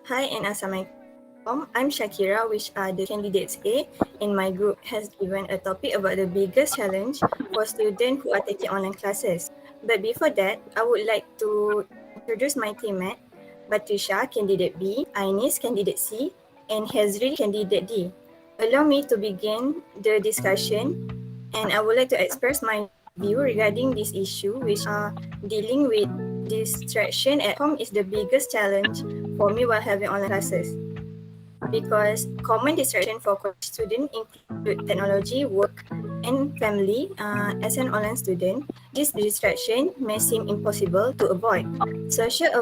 Hi and Assalamualaikum. I'm Shakira, which are the candidates A, and my group has given a topic about the biggest challenge for students who are taking online classes. But before that, I would like to introduce my teammate, Batrisha, candidate B, Ainis, candidate C, and Hazril, candidate D. Allow me to begin the discussion, and I would like to express my view regarding this issue, which are dealing with distraction at home is the biggest challenge for me while having online classes, because common distraction for college students include technology, work, and family. As an online student, this distraction may seem impossible to avoid. Social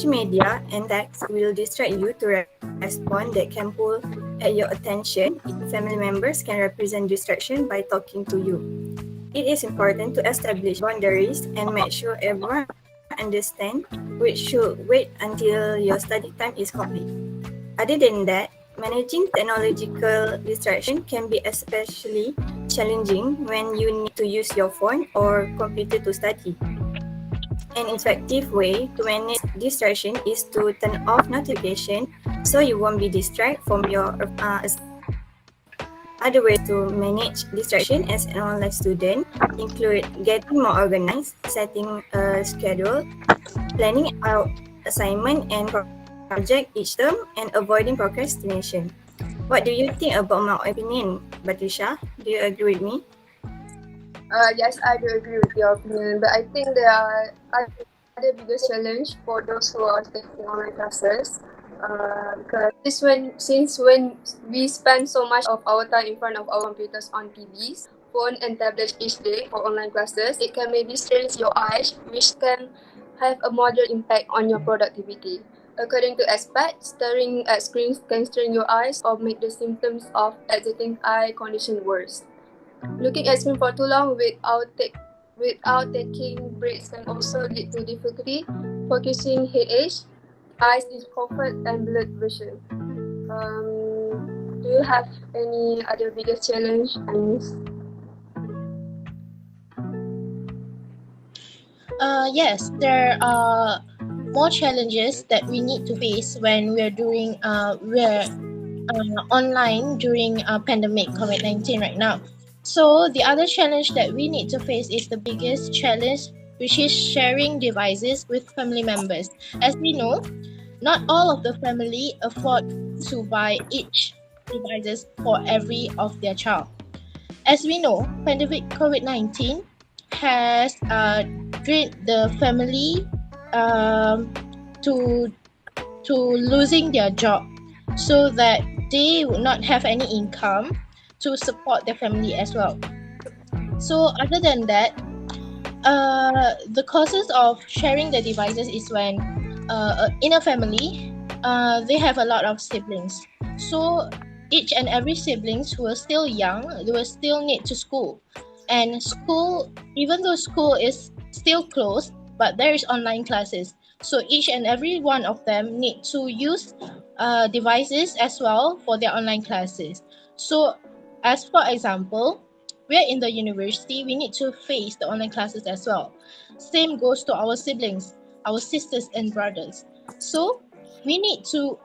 media and text will distract you to respond that can pull at your attention. Family members can represent distraction by talking to you. It is important to establish boundaries and make sure everyone understands which should wait until your study time is complete. Other than that, managing technological distraction can be especially challenging when you need to use your phone or computer to study. An effective way to manage distraction is to turn off notification so you won't be distracted from your Other ways to manage distraction as an online student include getting more organized, setting a schedule, planning out assignment and project each term, and avoiding procrastination. What do you think about my opinion, Batrisha? Do you agree with me? Yes, I do agree with your opinion, but I think there are other biggest challenge for those who are taking online classes. Because since when we spend so much of our time in front of our computers on TVs, phone and tablets each day for online classes, it can maybe strain your eyes, which can have a moderate impact on your productivity. According to experts, staring at screens can strain your eyes or make the symptoms of exciting eye condition worse. Looking at screen for too long without taking breaks can also lead to difficulty focusing, headache, eyes discomfort, and blurred vision. Do you have any other biggest challenge? Yes, there are more challenges that we need to face when we're online during pandemic COVID-19 right now. So the other challenge that we need to face is the biggest challenge, which is sharing devices with family members. As we know, not all of the family afford to buy each devices for every of their child. As we know, pandemic COVID-19 has drained the family to losing their job, so that they would not have any income to support their family as well. So other than that, the causes of sharing the devices is when in a family they have a lot of siblings. So each and every siblings who are still young, they will still need to school. And school, even though school is still closed, but there is online classes. So each and every one of them need to use devices as well for their online classes. So as for example, we're in the university, we need to face the online classes as well. Same goes to our siblings, our sisters and brothers. So we need to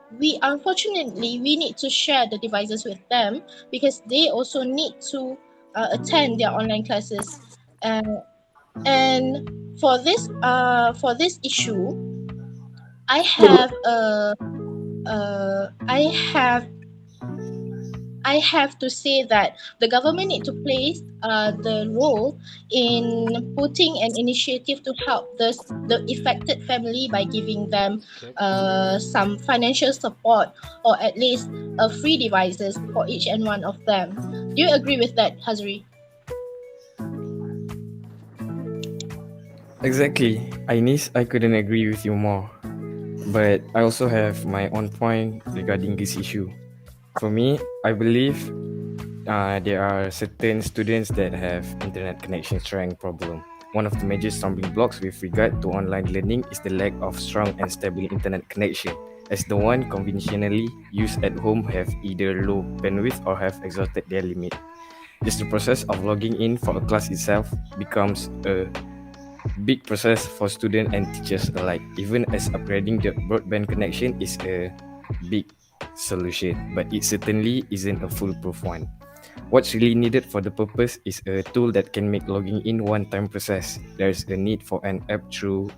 share the devices with them, because they also need to attend their online classes. And for this issue, I have to say that the government need to play the role in putting an initiative to help the affected family by giving them some financial support, or at least free devices for each and one of them. Do you agree with that, Hazri? Exactly. Ines, I couldn't agree with you more. But I also have my own point regarding this issue. For me, I believe there are certain students that have internet connection strength problem. One of the major stumbling blocks with regard to online learning is the lack of strong and stable internet connection, as the one conventionally used at home have either low bandwidth or have exhausted their limit. Just the process of logging in for a class itself becomes a big process for students and teachers alike, even as upgrading the broadband connection is a big solution, but it certainly isn't a foolproof one. What's really needed for the purpose is a tool that can make logging in one-time process. There's a need for an app through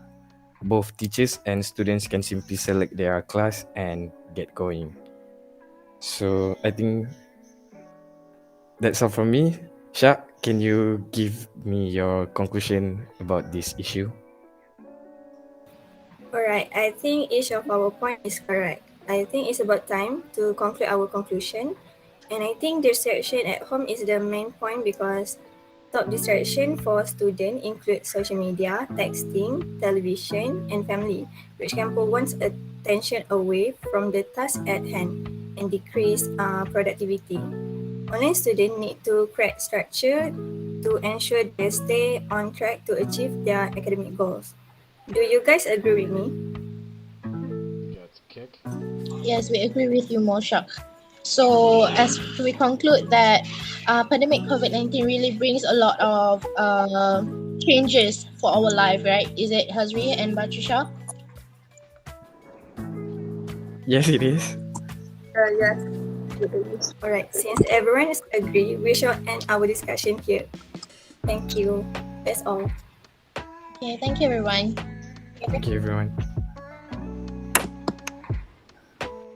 both teachers and students can simply select their class and get going. So I think that's all from me. Shak, can you give me your conclusion about this issue? Alright, I think each of our point is correct. I think it's about time to conclude our conclusion. And I think distraction at home is the main point because top distraction for students include social media, texting, television, and family, which can pull one's attention away from the task at hand and decrease productivity. Online students need to create structure to ensure they stay on track to achieve their academic goals. Do you guys agree with me? That's kick. Yes, we agree with you, Moshak. So as we conclude that pandemic COVID-19 really brings a lot of changes for our life, right? Is it Hazri and Batrisha? Yes, it is. Yes. It is. Alright, since everyone is agree, we shall end our discussion here. Thank you. That's all. Okay, thank you everyone. Thank you, everyone.